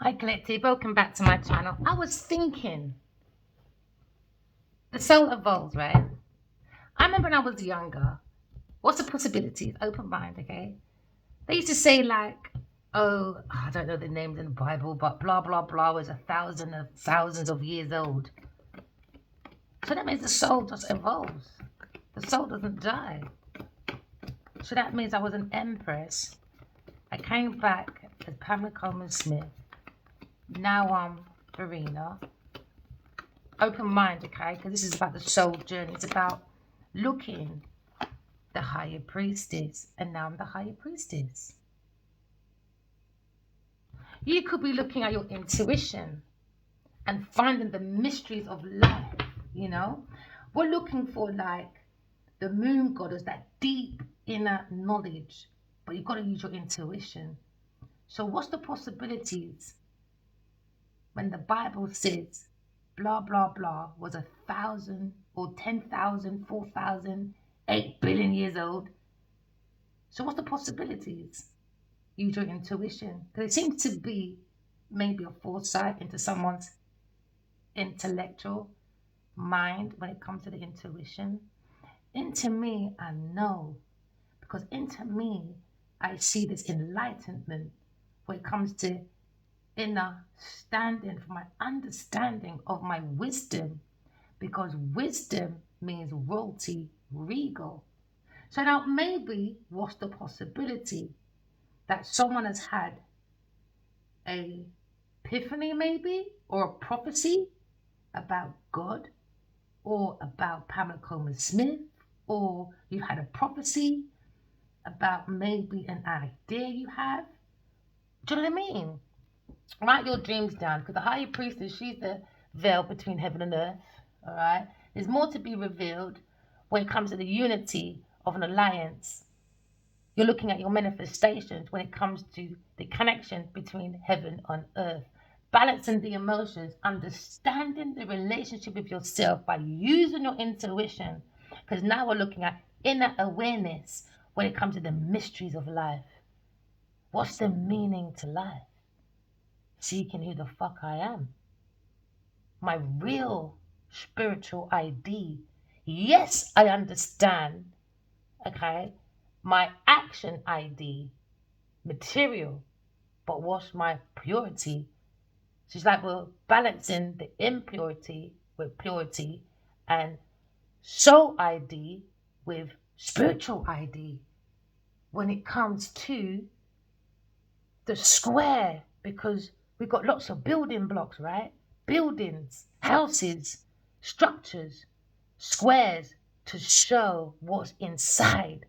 Hi Collective, welcome back to my channel. I was thinking, the soul evolves, right? I remember when I was younger, what's the possibilities? Open mind, okay? They used to say like, oh, I don't know the names in the Bible, but blah blah blah was a thousand of thousands of years old. So that means the soul just evolves. The soul doesn't die. So that means I was an empress. I came back as Pamela Coleman Smith. Now I'm Verena. Open mind, okay? Because this is about the soul journey. It's about looking the higher priestess, and now I'm the higher priestess. You could be looking at your intuition and finding the mysteries of life, you know? We're looking for like the moon goddess, that deep inner knowledge, but you've got to use your intuition. So, what's the possibilities when the Bible says blah blah blah was 1,000 or 10,000, 4,000, 8 billion years old? So, what's the possibilities? Use your intuition. Because it seems to be maybe a foresight into someone's intellectual mind when it comes to the intuition. Into me, I know. Because into me, I see this enlightenment when it comes to inner standing for my understanding of my wisdom. Because wisdom means royalty, regal. So now maybe what's the possibility that someone has had a epiphany maybe or a prophecy about God or about Pamela Coleman Smith, or you had a prophecy about maybe an idea you have. Do you know what I mean? Write your dreams down because the higher priestess, she's the veil between heaven and earth. All right. There's more to be revealed when it comes to the unity of an alliance. You're looking at your manifestations when it comes to the connection between heaven and earth, balancing the emotions, understanding the relationship with yourself by using your intuition. Because now we're looking at inner awareness when it comes to the mysteries of life. What's the meaning to life? Seeking who the fuck I am. My real spiritual ID. Yes, I understand, okay, my action ID, material, but what's my purity? She's like, well, balancing the impurity with purity and soul ID with spiritual ID when it comes to the square, because we've got lots of building blocks, right? Buildings, houses, structures, squares to show what's inside.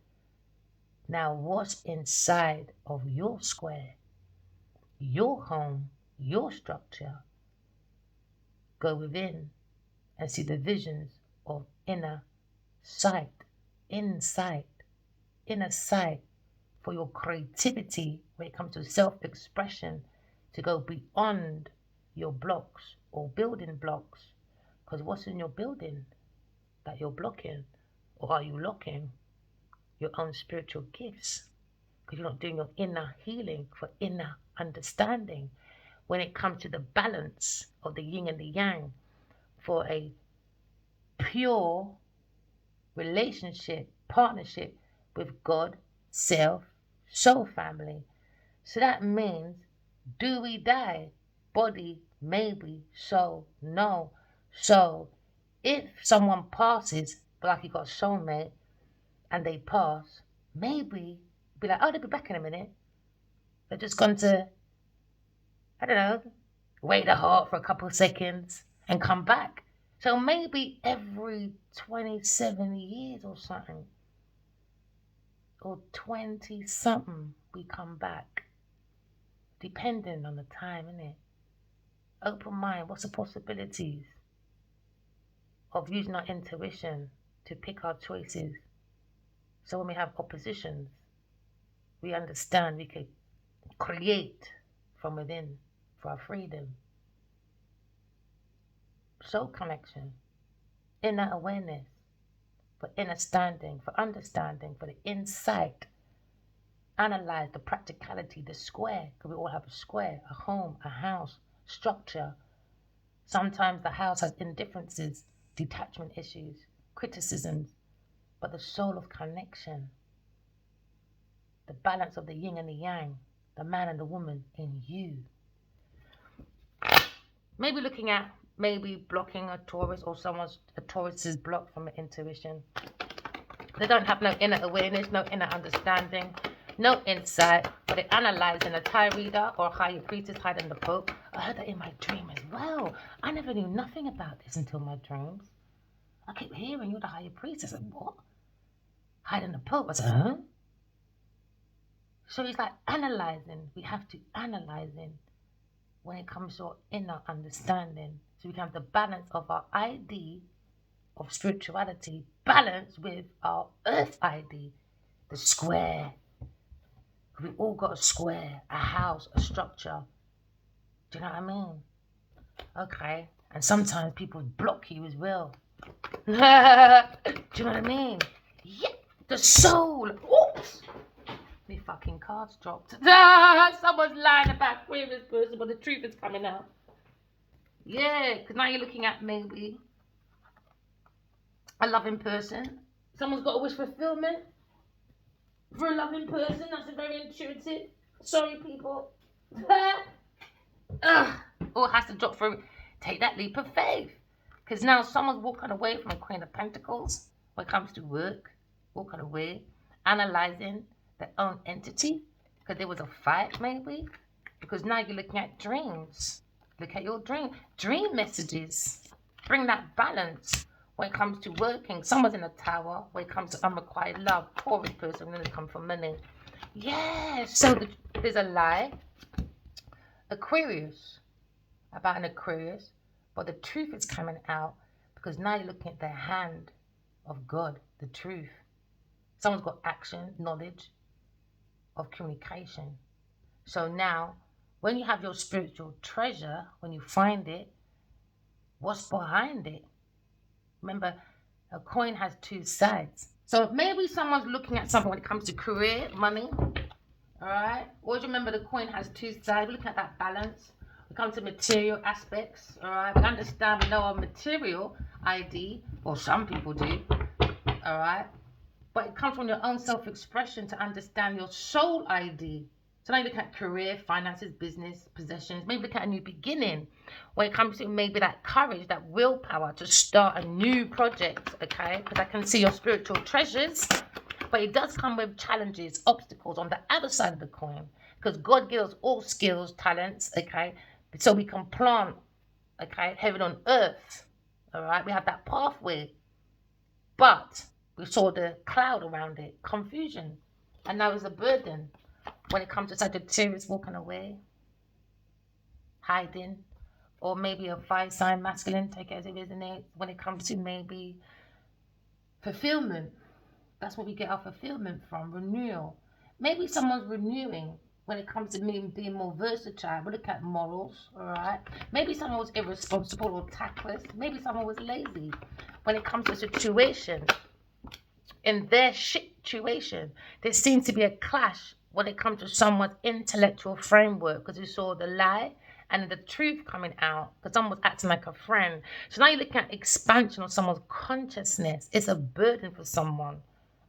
Now, what's inside of your square? Your home, your structure, go within and see the visions of inner sight, insight, inner sight for your creativity when it comes to self expression to go beyond your blocks or building blocks. Because what's in your building that you're blocking? Or are you locking your own spiritual gifts? Because you're not doing your inner healing for inner understanding when it comes to the balance of the yin and the yang for a pure relationship, partnership with God, self, soul family. So that means, do we die? Body, maybe, soul, no. So if someone passes, like you got a soulmate, and they pass, maybe be like, oh, they'll be back in a minute. They're just gone to, I don't know, wait the heart for a couple of seconds and come back. So maybe every 27 years or something, or 20 something, we come back, depending on the time, innit? Open mind, what's the possibilities of using our intuition to pick our choices? So when we have oppositions, we understand we could create from within for our freedom. Soul connection, inner awareness, for inner standing, for understanding, for the insight analyze the practicality, the square, because we all have a square, a home, a house, structure. Sometimes the house has indifferences, detachment issues, criticisms, but the soul of connection, the balance of the yin and the yang, the man and the woman in you. Maybe looking at blocking a Taurus, or a Taurus is blocked from an intuition. They don't have no inner awareness, no inner understanding, no insight, but they analyze in a tarot reader or a higher priestess hiding the Pope. I heard that in my dream as well. I never knew nothing about this until my dreams. I keep hearing you're the higher priestess. I said, what? Hiding the Pope? I said, huh? So it's like analyzing. We have to analyze in when it comes to our inner understanding. So we can have the balance of our ID of spirituality balanced with our earth ID, the square. We all got a square, a house, a structure. Do you know what I mean? Okay. And sometimes people block you as well. Do you know what I mean? Yeah. The soul. Oops. My fucking cards dropped. Someone's lying about Aquarius person, but the truth is coming out. Yeah, because now you're looking at maybe a loving person. Someone's got a wish fulfillment for a loving person. That's a very intuitive. Sorry, people. Or it has to drop through. Take that leap of faith. Because now someone's walking away from a Queen of Pentacles when it comes to work. Walking away. Analyzing their own entity. Because there was a fight, maybe. Because now you're looking at dreams. Look at your dream messages. Bring that balance when it comes to working. Someone's in a tower when it comes to unrequited love. Taurus person going to come from money. Yeah, so there's a lie. Aquarius. About an Aquarius. But the truth is coming out because now you're looking at the hand of God. The truth. Someone's got action, knowledge of communication. So now, when you have your spiritual treasure, when you find it, what's behind it? Remember, a coin has two sides. So maybe someone's looking at something when it comes to career, money. All right. Always remember the coin has two sides. We're looking at that balance. We come to material aspects. All right. We understand, we know our material ID, or some people do. All right. But it comes from your own self-expression to understand your soul ID. So now you look at career, finances, business, possessions. Maybe look at a new beginning. When it comes to maybe that courage, that willpower to start a new project, okay? Because I can see your spiritual treasures. But it does come with challenges, obstacles on the other side of the coin. Because God gives us all skills, talents, okay? So we can plant, okay, heaven on earth. All right? We have that pathway. But we saw the cloud around it, confusion. And now it's a burden. When it comes to Sagittarius walking away, hiding, or maybe a fire sign masculine, take it as it is, isn't it? When it comes to maybe fulfillment, that's what we get our fulfillment from, renewal. Maybe someone's renewing when it comes to me being more versatile. We look at morals, all right? Maybe someone was irresponsible or tactless. Maybe someone was lazy. When it comes to a situation, in their situation, there seems to be a clash when it comes to someone's intellectual framework, because you saw the lie and the truth coming out because someone was acting like a friend. So now you're looking at expansion of someone's consciousness. It's a burden for someone.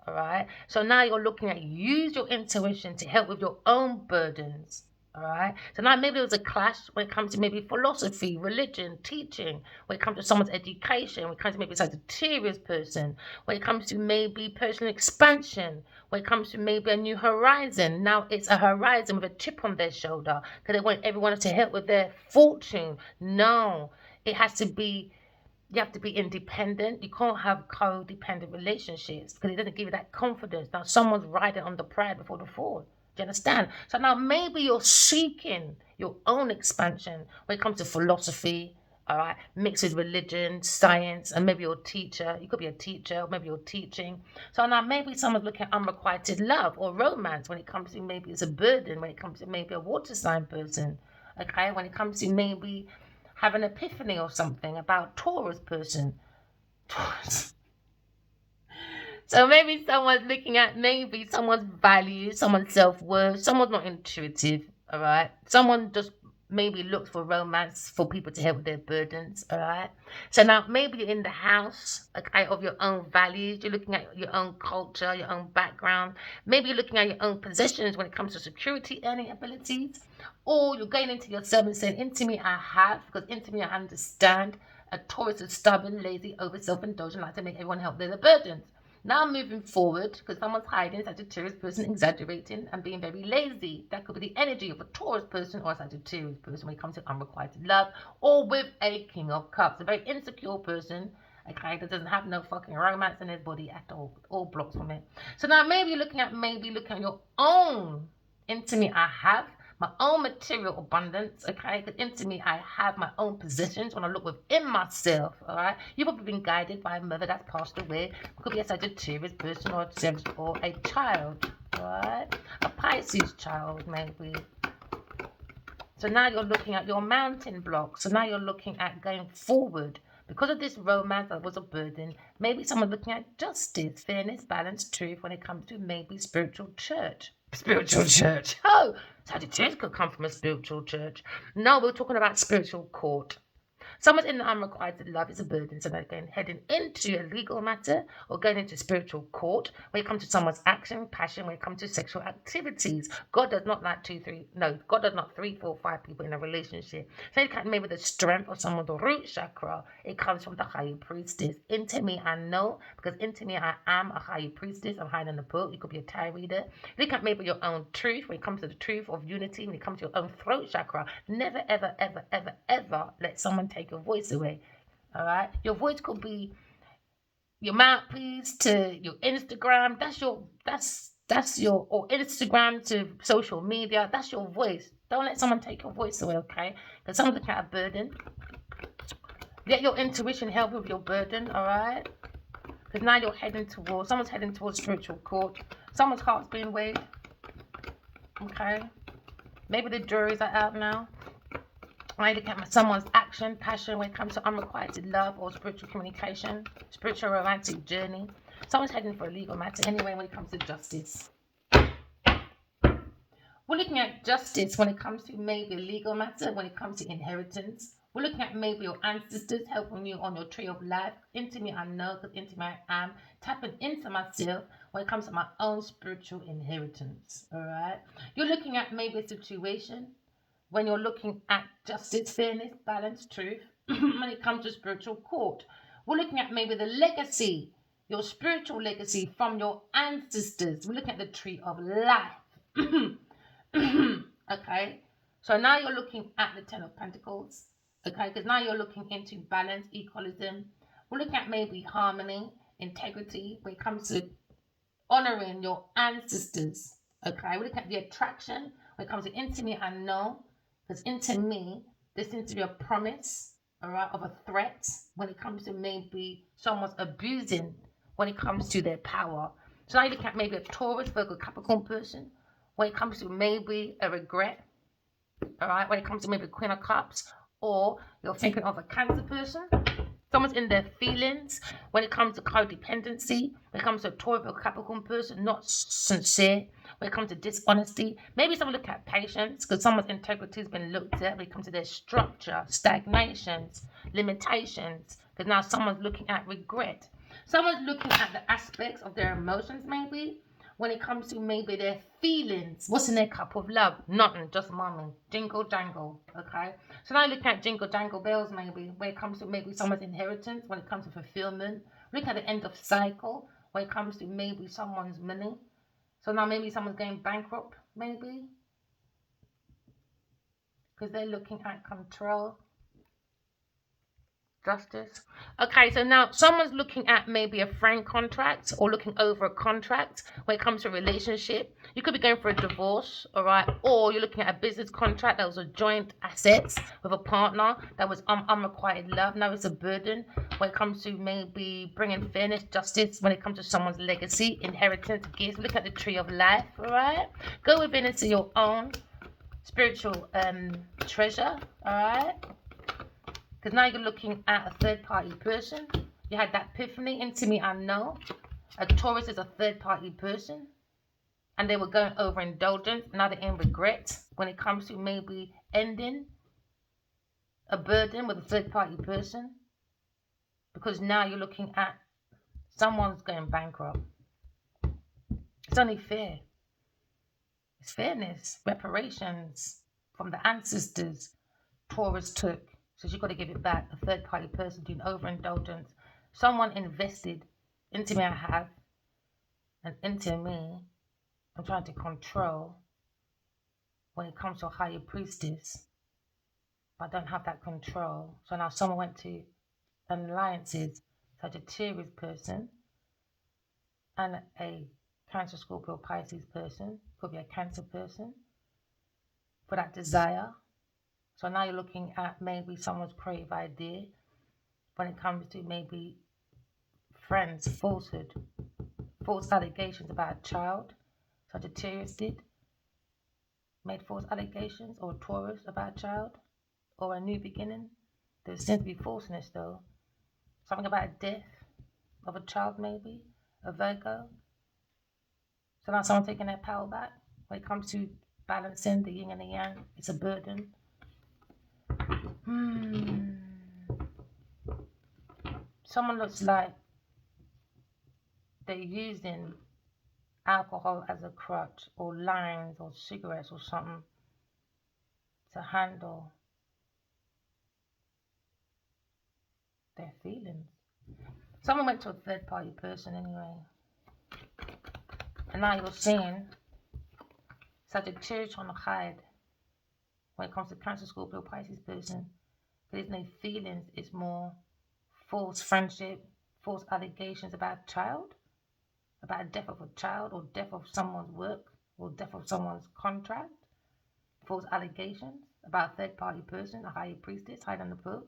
All right. So now you're looking at use your intuition to help with your own burdens. All right. So now maybe there was a clash when it comes to maybe philosophy, religion, teaching, when it comes to someone's education, when it comes to maybe a Sagittarius person, when it comes to maybe personal expansion, when it comes to maybe a new horizon. Now it's a horizon with a chip on their shoulder because they want everyone to help with their fortune. No, it has to be. You have to be independent. You can't have codependent relationships because it doesn't give you that confidence. Now someone's riding on the pride before the fall. Do you understand? So now maybe you're seeking your own expansion when it comes to philosophy, all right, mixed with religion, science, and maybe you're a teacher. You could be a teacher, or maybe you're teaching. So now maybe someone's looking at unrequited love or romance when it comes to maybe it's a burden, when it comes to maybe a water sign person, okay, when it comes to maybe have an epiphany or something about Taurus person. Taurus. So maybe someone's looking at maybe someone's values, someone's self-worth, someone's not intuitive, all right? Someone just maybe looks for romance for people to help with their burdens, all right? So now maybe you're in the house, okay, of your own values. You're looking at your own culture, your own background. Maybe you're looking at your own possessions when it comes to security earning abilities. Or you're going into yourself and saying, into me I have, because into me I understand. A Taurus is stubborn, lazy, over self-indulgent, like to make everyone help their burdens. Now moving forward, because someone's hiding, Sagittarius person exaggerating and being very lazy. That could be the energy of a Taurus person or a Sagittarius person when it comes to unrequited love, or with a King of Cups, a very insecure person, okay, that doesn't have no fucking romance in his body at all blocks from it. So now maybe you're looking at your own. Into me I have my own material abundance, okay? Because into me, I have my own positions when I look within myself, all right? You've probably been guided by a mother that's passed away. It could be a Sagittarius person or a child, all right? A Pisces child, maybe. So now you're looking at your mountain block. So now you're looking at going forward. Because of this romance that was a burden, maybe someone's looking at justice, fairness, balance, truth when it comes to maybe spiritual church. Spiritual church. Oh, Sagittarius could come from a spiritual church. No, we're talking about spiritual court. Someone's in the unrequited love is a burden, so they're heading into a legal matter or going into spiritual court when it comes to someone's action, passion, when it comes to sexual activities. God does not like God does not 3, 4, 5 people in a relationship. So you can maybe the strength of someone's root chakra, it comes from the higher priestess. Into me, I know, because into me, I am a higher priestess. I'm hiding the book. You could be a tarot reader. Look at maybe your own truth when it comes to the truth of unity, when it comes to your own throat chakra. Never, ever, ever, ever, ever let someone take your voice away. All right, your voice could be your mouthpiece to your Instagram. That's your or Instagram to social media. That's your voice. Don't let someone take your voice away, okay? Because someone's got a burden. Let your intuition help with your burden, all right? Because now someone's heading towards spiritual court. Someone's heart's being weighed. Okay, maybe the juries are out now. I look at someone's action, passion when it comes to unrequited love or spiritual communication, spiritual romantic journey. Someone's heading for a legal matter anyway when it comes to justice. We're looking at justice when it comes to maybe a legal matter, when it comes to inheritance. We're looking at maybe your ancestors helping you on your tree of life. Into me, I know, because into me, I am. Tapping into myself when it comes to my own spiritual inheritance. All right. You're looking at maybe a situation when you're looking at justice, fairness, balance, truth, when it comes to spiritual court. We're looking at maybe the legacy, your spiritual legacy from your ancestors. We're looking at the tree of life. Okay, so now you're looking at the Ten of Pentacles. Okay, because now you're looking into balance, equalism. We're looking at maybe harmony, integrity when it comes to honoring your ancestors. Okay, we're looking at the attraction when it comes to into me, I know. Because into me, there seems to be a promise, all right, of a threat when it comes to maybe someone's abusing when it comes to their power. So now you look at maybe a Taurus, Virgo, Capricorn person when it comes to maybe a regret, all right, when it comes to maybe Queen of Cups, or you're thinking of a Cancer person. Someone's in their feelings when it comes to codependency, when it comes to a Taurus or Capricorn person, not sincere, when it comes to dishonesty. Maybe someone look at patience because someone's integrity has been looked at when it comes to their structure, stagnations, limitations, because now someone's looking at regret. Someone's looking at the aspects of their emotions maybe when it comes to maybe their feelings. What's in their cup of love? Nothing, just money. Jingle jangle, okay? So now look at jingle jangle bells maybe when it comes to maybe someone's inheritance, when it comes to fulfillment. Look at the end of cycle when it comes to maybe someone's money. So now maybe someone's going bankrupt, maybe. Because they're looking at control. Justice. Okay, so now someone's looking at maybe a friend contract or looking over a contract when it comes to a relationship. You could be going for a divorce, all right, or you're looking at a business contract that was a joint assets with a partner that was unrequited love. Now it's a burden when it comes to maybe bringing fairness, justice when it comes to someone's legacy, inheritance, gifts. Look at the tree of life, all right. Go within and see your own spiritual treasure, all right. Because now you're looking at a third-party person. You had that epiphany into me, I know. A Taurus is a third party person, and they were going over indulgence. Now they're in regret when it comes to maybe ending a burden with a third party person, because now you're looking at someone's going bankrupt. It's only fair. It's fairness, reparations from the ancestors Taurus took. So you've got to give it back. A third party person doing overindulgence. Someone invested into me, I have, and into me. I'm trying to control when it comes to a higher priestess. But I don't have that control. So now someone went to alliances, such a Sagittarius person and a Cancer, Scorpio, Pisces person. Could be a Cancer person for that desire. So now you're looking at maybe someone's creative idea when it comes to maybe friends, falsehood, false allegations about a child. Sagittarius did, made false allegations, or Taurus about a child, or a new beginning. There seems to be falseness though. Something about a death of a child, maybe, a Virgo. So now someone taking their power back when it comes to balancing the yin and the yang. It's a burden. Someone looks like they're using alcohol as a crutch, or lines, or cigarettes, or something to handle their feelings. Someone went to a third party person anyway. And now you're seeing Sagittarius trying to hide when it comes to Cancer, Scorpio, Pisces person. There's no feelings, it's more false friendship, false allegations about a child, about a death of a child, or death of someone's work, or death of someone's contract. False allegations about a third party person, a higher priestess, hiding the book.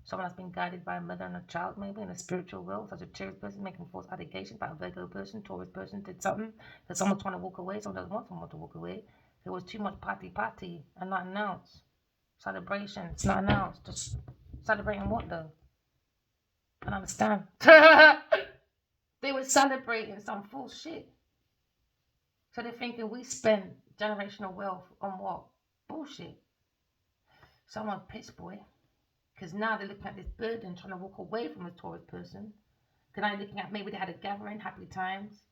Someone that's been guided by a mother and a child, maybe in a spiritual world, such a Taurus person making false allegations about a Virgo person, Taurus person did something, that someone's trying to walk away, someone doesn't want someone to walk away. There was too much party and not announced. Celebrations, not announced. Just celebrating what though? I don't understand. They were celebrating some false shit. So they're thinking we spend generational wealth on what? Bullshit. Someone pissed, boy. Because now they're looking at this burden, trying to walk away from a Taurus person. Because now they're looking at maybe they had a gathering, happy times.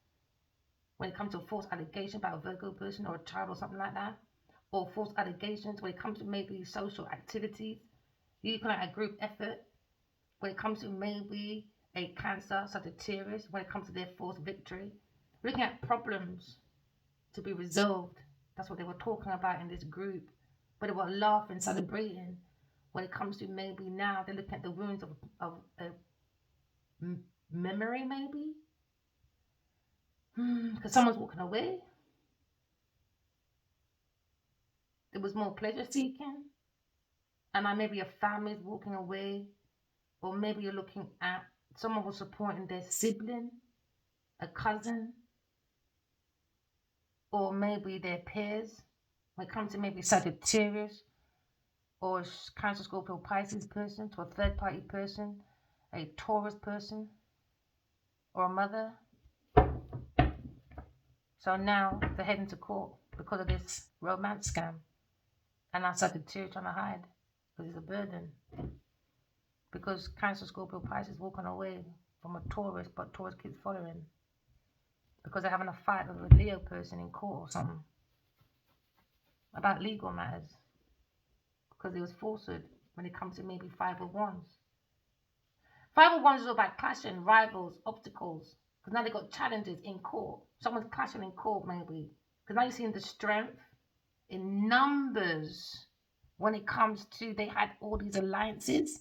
When it comes to a false allegation about a Virgo person or a child or something like that. Or false allegations when it comes to maybe social activities. You can like a group effort. When it comes to maybe a Cancer, Sagittarius, when it comes to their false victory. We're looking at problems to be resolved. That's what they were talking about in this group. But they were laughing, celebrating. When it comes to maybe now, they're looking at the wounds of memory, maybe. Because someone's walking away. There was more pleasure seeking. And now maybe a family's walking away. Or maybe you're looking at someone was supporting their sibling, a cousin, or maybe their peers. When it comes to maybe Sagittarius or Cancer, Scorpio, Pisces person to a third party person, a Taurus person, or a mother. So now they're heading to court because of this romance scam. And now Sagittarius trying to hide because it's a burden. Because Cancer, Scorpio, Pisces walking away from a Taurus, but Taurus keeps following. Because they're having a fight with a Leo person in court or something. About legal matters. Because there was falsehood when it comes to maybe 501s. 501s is all about clashing, rivals, obstacles. Because now they got challenges in court. Someone's clashing in court maybe. Because now you're seeing the strength in numbers when it comes to they had all these alliances.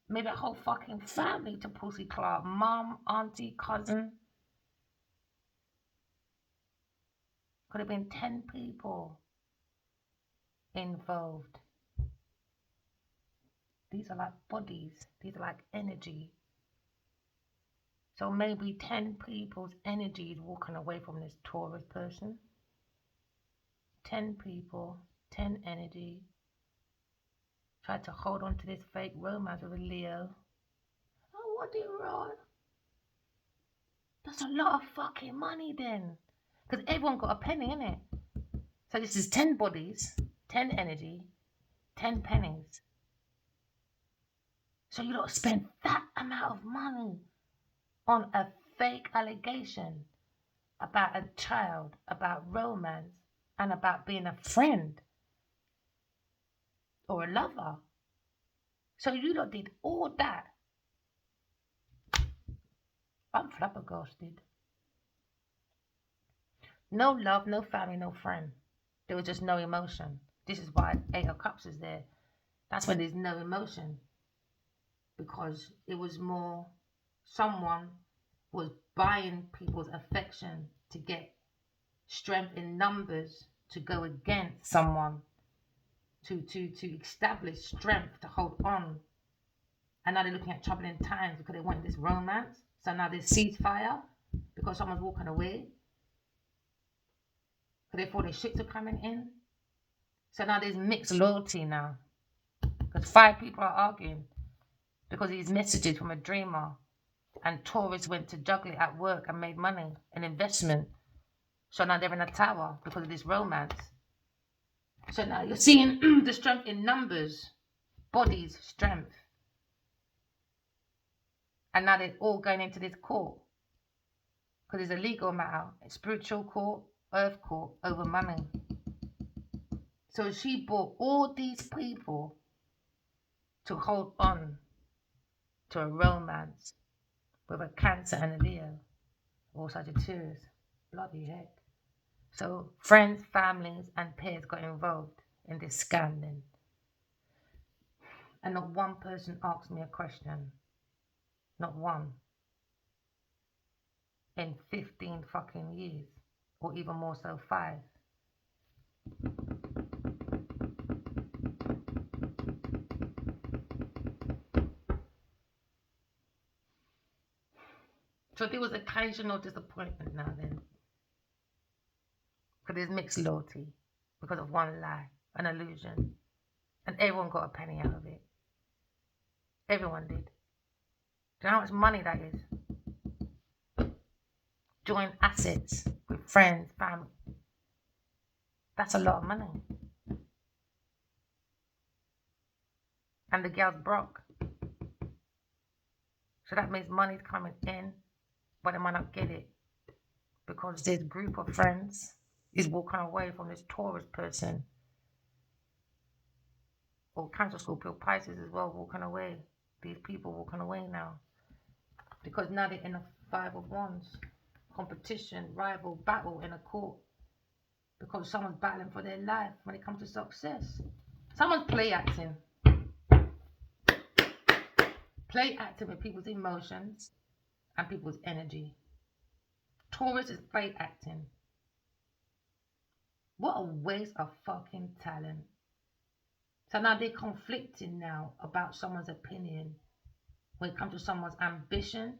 Maybe a whole fucking family to Pussy Club. Mom, auntie, cousin. Could have been 10 people involved. These are like bodies. These are like energy. So maybe 10 people's energy is walking away from this Taurus person. 10 people, 10 energy. Tried to hold on to this fake romance with a Leo. Oh, what did wrong? That's a lot of fucking money then. Because everyone got a penny, innit? So this is 10 bodies, 10 energy, 10 pennies. So you don't spend that amount of money on a fake allegation about a child, about romance, and about being a friend or a lover. So you lot did all that. I'm flabbergasted. No love, no family, no friend. There was just no emotion. This is why Eight of Cups is there. That's when there's no emotion. Because it was more someone was buying people's affection to get strength in numbers to go against someone, to establish strength to hold on. And now they're looking at troubling times because they want this romance. So now there's ceasefire because someone's walking away. Because they thought their ships are coming in. So now there's mixed loyalty now. Because 5 people are arguing because of these messages from a dreamer. And Taurus went to juggle it at work and made money, an investment. So now they're in a tower because of this romance. So now you're seeing the strength in numbers, bodies, strength. And now they're all going into this court. Because it's a legal matter, a spiritual court, earth court, over money. So she brought all these people to hold on to a romance with a Cancer and a Leo or Sagittarius. Bloody heck. So friends, families, and peers got involved in this scam then. And not one person asked me a question. Not one. In 15 fucking years. Or even more so, 5. So there was occasional disappointment now then. Because there's mixed loyalty. Because of one lie, an illusion. And everyone got a penny out of it. Everyone did. Do you know how much money that is? Joint assets with friends, family. That's a lot of money. And the girl's broke. So that means money's coming in, but they might not get it. Because this group of friends is walking away from this Taurus person. Or Cancer Scorpio Pisces as well, walking away. These people walking away now. Because now they're in a 5 of Wands. Competition, rival, battle in a court. Because someone's battling for their life when it comes to success. Someone's play acting. Play acting with people's emotions and people's energy. Taurus is play acting. What a waste of fucking talent. So now they're conflicting now about someone's opinion when it comes to someone's ambition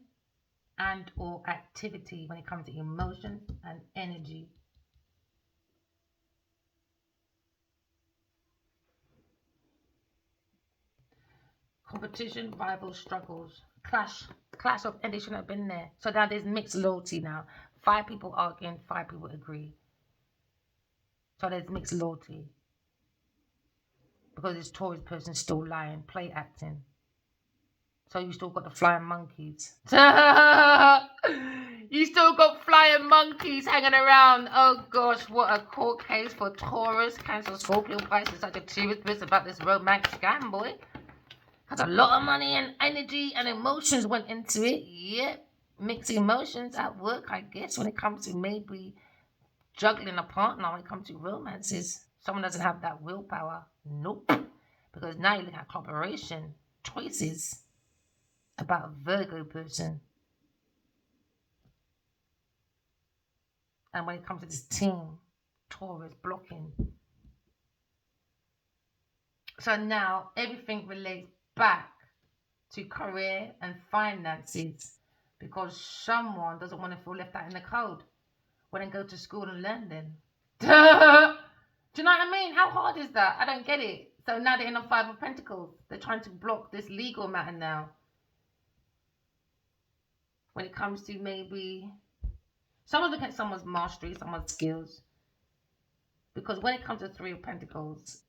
and or activity when it comes to emotions and energy. Competition, rivals, struggles, clash of energy shouldn't have been there. So now there's mixed loyalty now. 5 people arguing, 5 people agree. So there's mixed loyalty. Because this Taurus person still lying, play acting. So you still got the flying monkeys. You still got flying monkeys hanging around. Oh gosh, what a court case for Taurus, Cancer, Scorpio, Pisces, Sagittarius, this about this romance scam, boy. Has a lot of money and energy and emotions went into it. Yep, mixed emotions at work, I guess, when it comes to maybe juggling a partner, when it comes to romances. Someone doesn't have that willpower. Nope. Because now you're looking at cooperation, choices about a Virgo person. And when it comes to this team, Taurus blocking. So now everything relates back to career and finances because someone doesn't want to feel left out in the cold when they go to school and learn then. Do you know what I mean? How hard is that? I don't get it. So now they're in a 5 of Pentacles. They're trying to block this legal matter now. when it comes to maybe someone's looking at someone's mastery, someone's skills. Because when it comes to Three of Pentacles,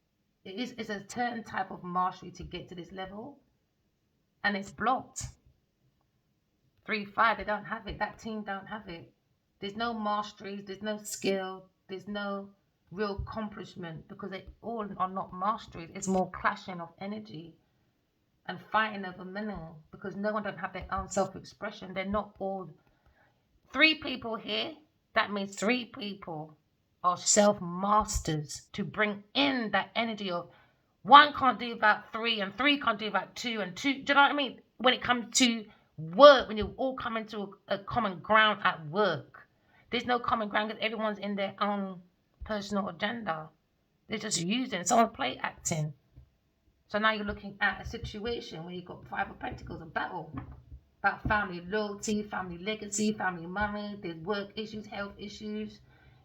it's a certain type of mastery to get to this level, and it's blocked. 3-5, they don't have it. That team don't have it. There's no mastery, there's no skill, there's no real accomplishment because they all are not masteries. It's more clashing of energy and fighting over money because no one don't have their own self-expression. They're not all 3 people here. That means 3 people are self-masters to bring in that energy of 1 can't do about 3 and 3 can't do about 2 and 2. Do you know what I mean? When it comes to work, when you all come into a common ground at work, there's no common ground because everyone's in their own personal agenda. They're just using, someone play acting. So now you're looking at a situation where you've got 5 of Pentacles, a battle about family loyalty, family legacy, family money. There's work issues, health issues.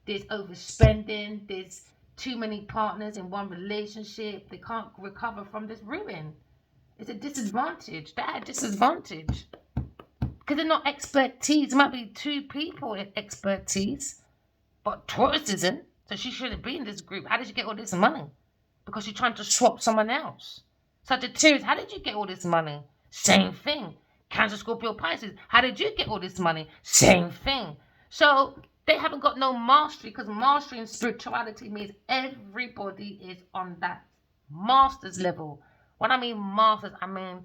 There's overspending. There's too many partners in one relationship. They can't recover from this ruin. It's a disadvantage. They're at a disadvantage because they're not expertise. It might be 2 people in expertise, but Taurus isn't. So she shouldn't be in this group. How did you get all this money? Because you're trying to swap someone else. Sagittarius, how did you get all this money? Same thing. Cancer, Scorpio, Pisces, how did you get all this money? Same thing. So they haven't got no mastery because mastery in spirituality means everybody is on that master's level. When I mean masters, I mean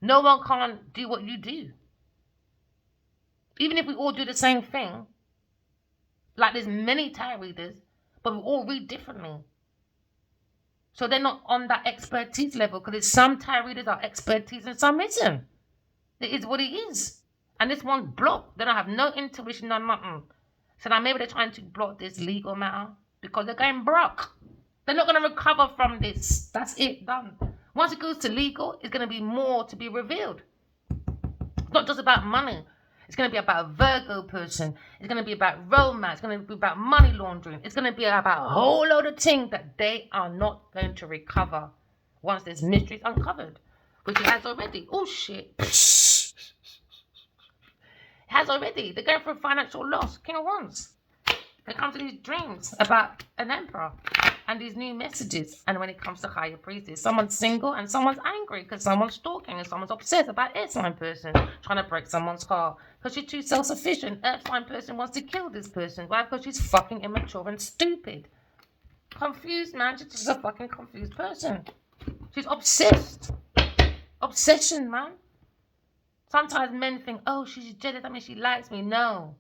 no one can't do what you do. Even if we all do the same thing, like there's many tarot readers, but we all read differently. So they're not on that expertise level because some tarot readers are expertise and some isn't. It is what it is. And this one's blocked. They don't have no intuition or nothing. So now maybe they're trying to block this legal matter because they're going broke. They're not going to recover from this. That's it, done. Once it goes to legal, it's going to be more to be revealed. It's not just about money. It's going to be about a Virgo person. It's going to be about romance. It's going to be about money laundering. It's going to be about a whole load of things that they are not going to recover once this mystery is uncovered. Which it has already. Oh, shit. It has already. They're going through financial loss. King of Wands. It comes to these dreams about an emperor and these new messages. And when it comes to higher priestess, someone's single and someone's angry because someone's stalking and someone's obsessed about air sign person trying to break someone's car because she's too self-sufficient. Earth sign person wants to kill this person. Why? Because she's fucking immature and stupid. Confused, man. She's just a fucking confused person. She's obsessed. Obsession, man. Sometimes men think, oh, she's jealous. I mean, she likes me. No.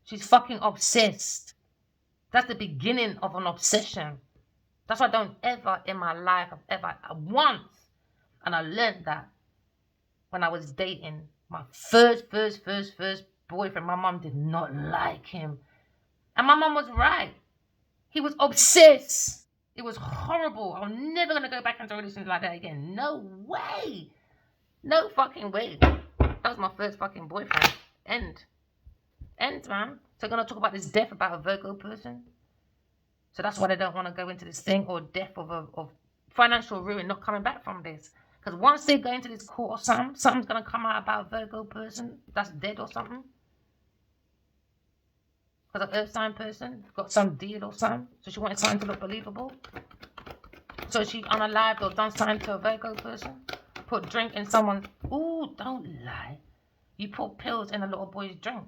She's fucking obsessed. That's the beginning of an obsession. That's why I don't ever in my life, once, and I learned that when I was dating my first boyfriend. My mom did not like him. And my mom was right. He was obsessed. It was horrible. I'm never going to go back into a relationship like that again. No way. No fucking way. That was my first fucking boyfriend. End, man. So I'm going to talk about this death about a Virgo person. So that's why they don't want to go into this thing or death of financial ruin, not coming back from this. Because once they go into this court or something's going to come out about a Virgo person that's dead or something. Because an earth sign person got some deal or something. So she wanted something to look believable. So she unalived or done something to a Virgo person. Put drink in someone's... Ooh, don't lie. You put pills in a little boy's drink.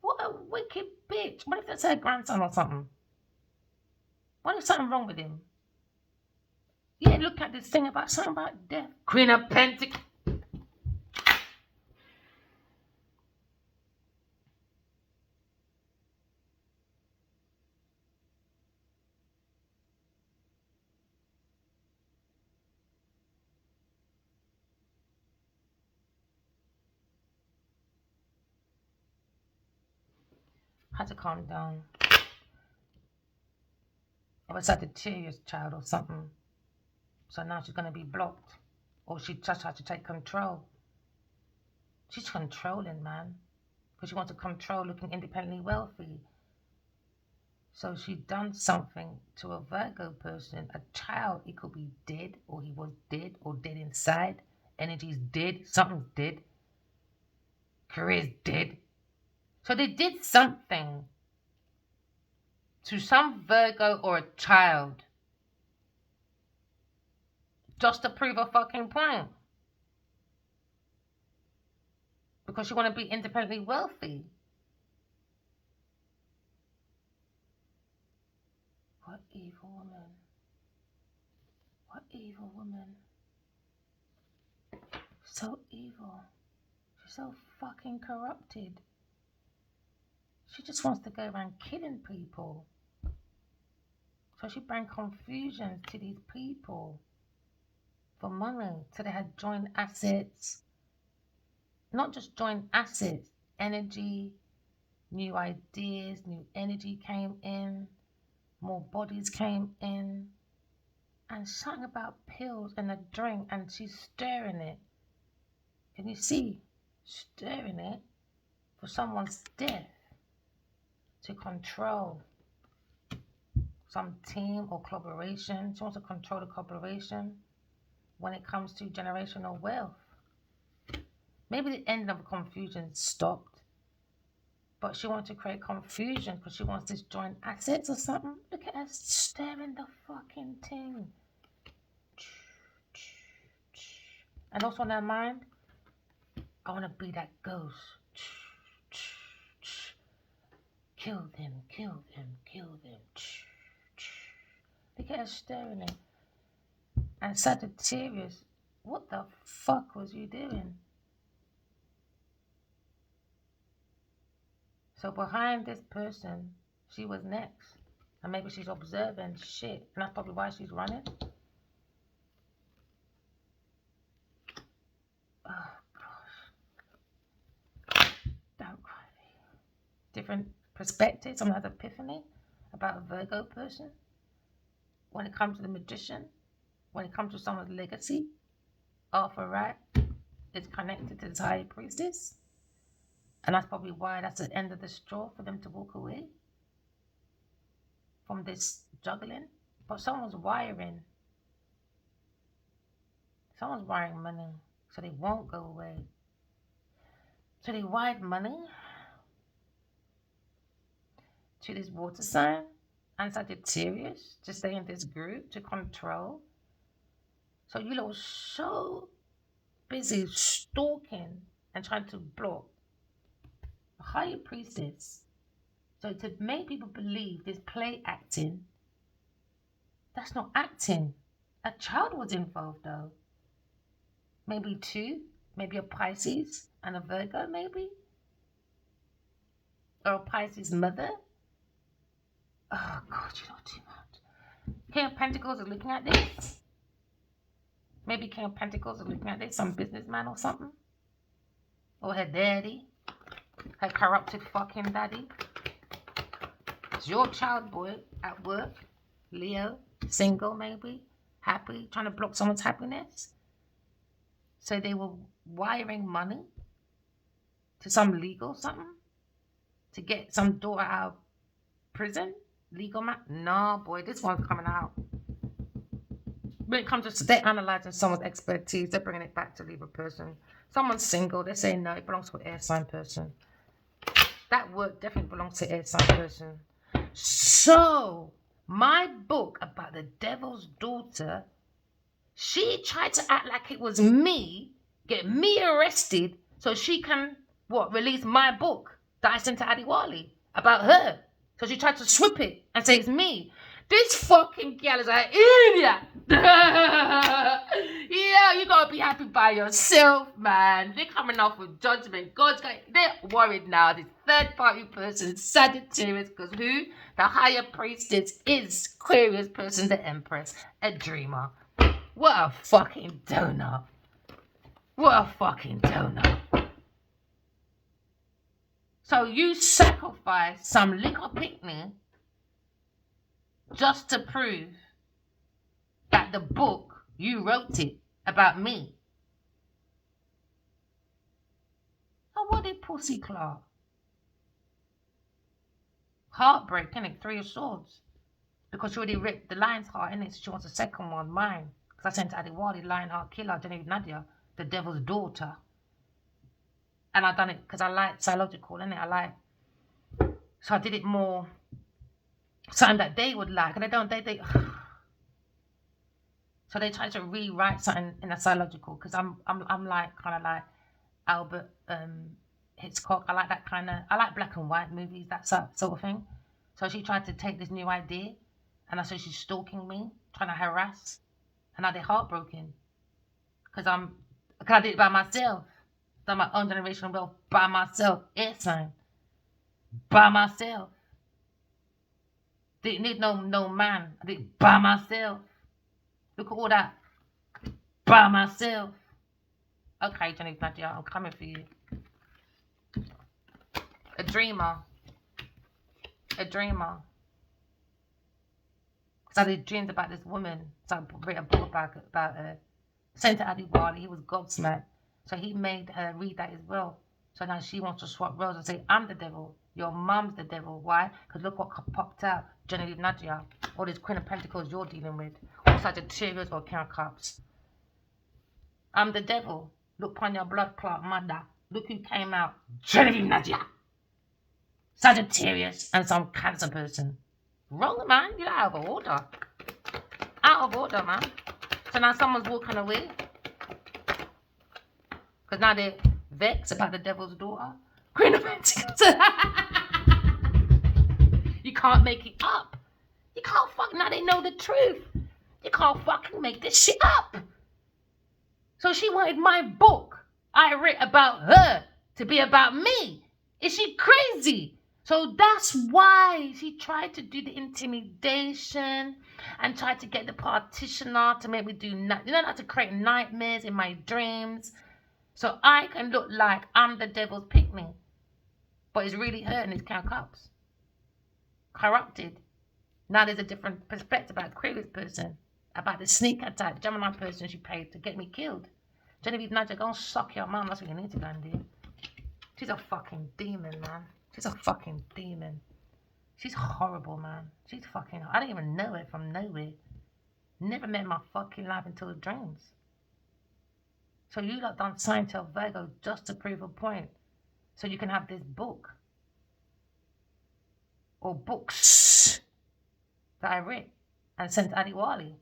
What a wicked bitch. What if that's her grandson or something? What if something wrong with him? Yeah, look at this thing about something about death. Queen of Pentacles. Had to calm down. I was Sagittarius child or something. So now she's going to be blocked. Or she just had to take control. She's controlling, man. Because she wants to control looking independently wealthy. So she done something to a Virgo person. A child, he could be dead. Or he was dead. Or dead inside. Energy's dead. Something's dead. career's dead. So they did something to some Virgo or a child just to prove a fucking point. Because you want to be independently wealthy. What evil woman. What evil woman. So evil. She's so fucking corrupted. She just wants to go around killing people. So she bring confusion to these people for money. So they had joint assets. Not just joint assets, energy, new ideas, new energy came in, more bodies came in, and something about pills and a drink, and she's stirring it. Can you see? Stirring it for someone's death to control some team or collaboration. She wants to control the collaboration when it comes to generational wealth. Maybe the end of confusion stopped, but she wants to create confusion because she wants this joint assets or something. Look at her stirring the fucking thing. And also in her mind, I want to be that ghost. Kill them, kill them, kill them. Look at her stirring it. And Sagittarius, what the fuck was you doing? So behind this person, she was next. And maybe she's observing shit. And that's probably why she's running. Oh, gosh. Don't cry. Different perspectives. Someone has an epiphany about a Virgo person. When it comes to the magician, when it comes to someone's legacy, Arthur Rat is connected to this high priestess. And that's probably why that's the end of the straw for them to walk away from this juggling. But someone's wiring money so they won't go away. So they wired money to this water sign and Sagittarius to stay in this group to control. So you lot were so busy stalking and trying to block a higher priestess. So to make people believe this play acting, that's not acting. A child was involved though. Maybe two, maybe a Pisces and a Virgo maybe. Or a Pisces mother. Oh God, you know too much. King of Pentacles is looking at this. Maybe King of Pentacles is looking at this, some businessman or something. Or her daddy. Her corrupted fucking daddy. It's your child boy at work. Leo, single maybe. Happy, trying to block someone's happiness. So they were wiring money to some legal something. To get some daughter out of prison. Legal man. No, boy, this one's coming out. When it comes to they're analyzing someone's expertise, they're bringing it back to Libra person. Someone's single, they're saying no, it belongs to an air sign person. That work definitely belongs to an air sign person. So, my book about the devil's daughter, she tried to act like it was me, get me arrested, so she can, release my book that I sent to Adiwali about her. So she tried to swip it and say it's me. This fucking girl is an idiot. Yeah, you gotta be happy by yourself, man. They're coming off with judgment. They're worried now. This third party person, Sagittarius, because who? The higher priestess is Aquarius person, the Empress, a dreamer. What a fucking donut. What a fucking donut. So you sacrifice some liquor picnic just to prove that the book, you wrote it about me. Oh, what did Pussy Clark? Heartbreak, innit? 3 of Swords. Because she already ripped the lion's heart, innit? So she wants a second one, mine. Because I sent Adiwali, Lionheart Killer, Genevieve Nadia, the devil's daughter. And I done it because I like psychological, innit? I like, so I did it more something that they would like, and they so they try to rewrite something in a psychological because I'm like kind of like Albert Hitchcock. I like that kind of, I like black and white movies, that sort of thing. So she tried to take this new idea, and I said she's stalking me, trying to harass, and I did heartbroken because I did it by myself, done my own generational wealth by myself, air sign by myself. Didn't need no man. I did it by myself. Look at all that by myself. Okay, Jenny Nadia, I'm coming for you. A dreamer. A dreamer. Because I did dreams about this woman. So I read a book about her. Sent to Adi Wali. He was gobsmacked. So he made her read that as well. So now she wants to swap roles and say, I'm the devil. Your mum's the devil. Why? Because look what popped out. Genevieve Nadia. All these Queen of Pentacles you're dealing with. All Sagittarius or Count Cups. I'm the devil. Look upon your blood clot mother. Look who came out. Genevieve Nadia. Sagittarius and some Cancer person. Wrong, man. You're out of order. Out of order, man. So now someone's walking away. Because now they're vexed about the devil's daughter. Queen of Pentacles. You can't make it up. You can't fucking, now they know the truth. You can't fucking make this shit up. So she wanted my book I wrote about her to be about me. Is she crazy? So that's why she tried to do the intimidation and tried to get the partitioner to make me do, not to create nightmares in my dreams. So I can look like I'm the devil's pick-me. But it's really her and it's Count Cups. Corrupted. Now there's a different perspective about Aquarius person. About the sneaker type, Gemini person she paid to get me killed. Genevieve Nadia, go and suck your mum. That's what you need to go and do. She's a fucking demon, man. She's a fucking demon. She's horrible, man. She's fucking, I don't even know her from nowhere. Never met in my fucking life until the dreams. So you lot done sign to Virgo just to prove a point. So you can have this book. Or books that I read and sent to Adi Wali.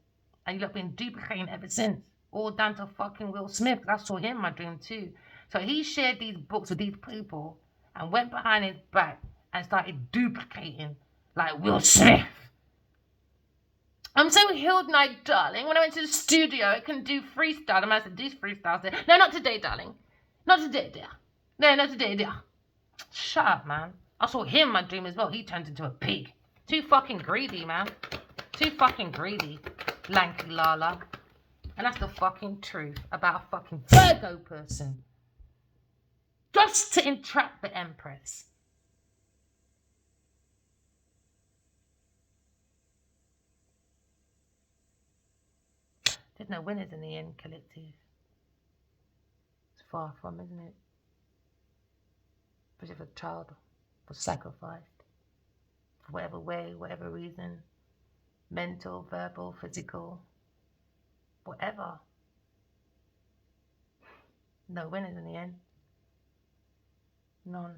And you lot been duplicating ever since. All down to fucking Will Smith. I saw him in my dream too. So he shared these books with these people and went behind his back and started duplicating like Will Smith. I'm so healed now, darling. When I went to the studio, I can do freestyle. I said, do freestyles there. No, not today, darling. Not today, dear. No, not today, dear. Shut up, man. I saw him in my dream as well. He turned into a pig. Too fucking greedy, man. Too fucking greedy. Lanky Lala. And that's the fucking truth about a fucking Virgo person. Just to entrap the Empress. There's no winners in the end, collective. It's far from, isn't it? Especially if a child was sacrificed. For whatever way, whatever reason. Mental, verbal, physical. Whatever. No winners in the end. None.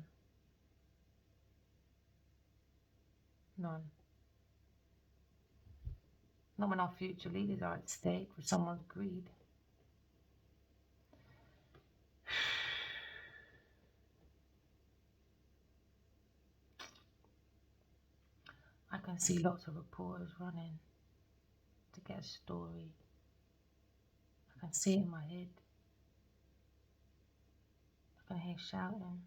None. Not when our future leaders are at stake with someone's greed. I can see lots of reporters running to get a story. I can see it in my head. I can hear shouting.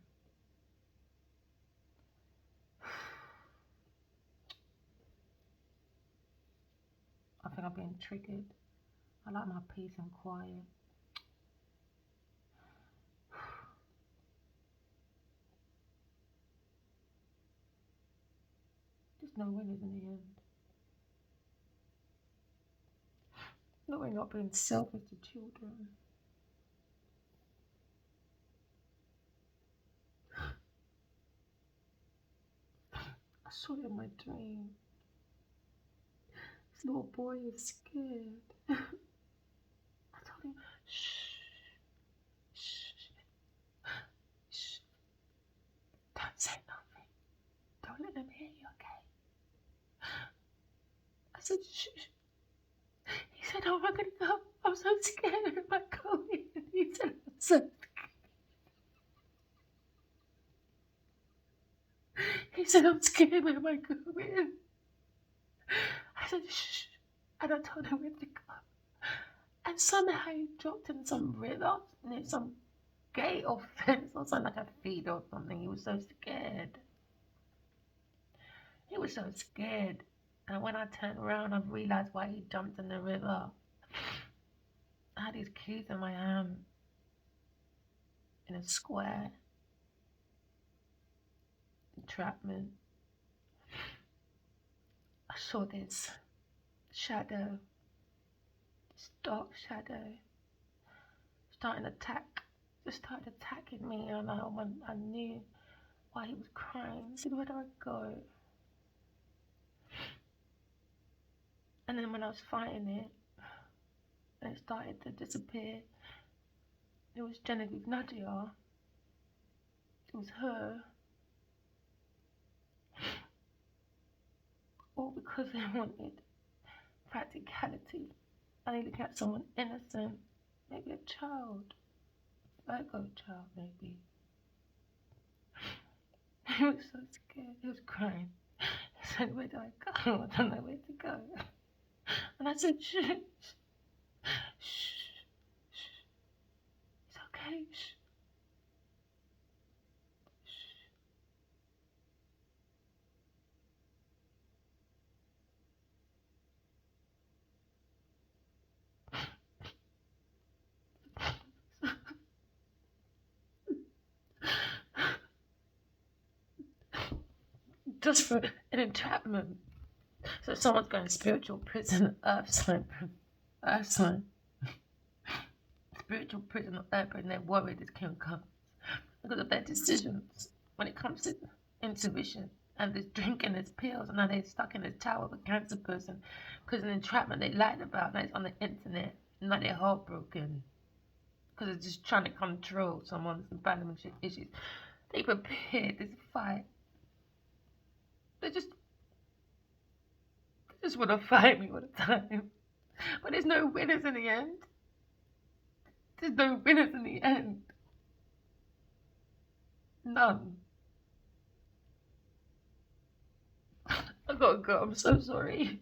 I think I'm being triggered. I like my peace and quiet. There's no winners in the end. No, we're not being selfish to children. I saw it in my dream. This little boy is scared. I told him, shh, shh, shh. said, shh. He said, oh, I'm going to go. I'm so scared. Am I going? He said, I'm so scared. He said, I'm scared. Where am I going? I said, shh. And I told him where to go. And somehow he dropped in some river near some gate or fence or something, like a feed or something. He was so scared. He was so scared. And when I turned around, I realised why he jumped in the river. I had his keys in my hand in a square. Entrapment. I saw this shadow, this dark shadow, just started attacking me, and I knew why he was crying. I said, where do I go? And then when I was fighting it, and it started to disappear, it was Genevieve Nadia. It was her. All because they wanted practicality. I need to catch someone innocent, maybe a child, Virgo child, maybe. He was so scared. He was crying. He said, where do I go? I don't know where to go. And I said, shh, shh, shh. It's okay, shh. Just for an entrapment. So someone's going spiritual prison, earth sign, spiritual prison on earth, and they're worried it can come because of their decisions when it comes to intuition. And there's drinking, there's pills, and now they're stuck in a tower with a cancer person because an entrapment they lied about, now it's on the internet, and now they're heartbroken because they're just trying to control someone's abandonment issues. They prepared this fight. They just want to fight me all the time. But there's no winners in the end. There's no winners in the end. None. I gotta go. I'm so sorry.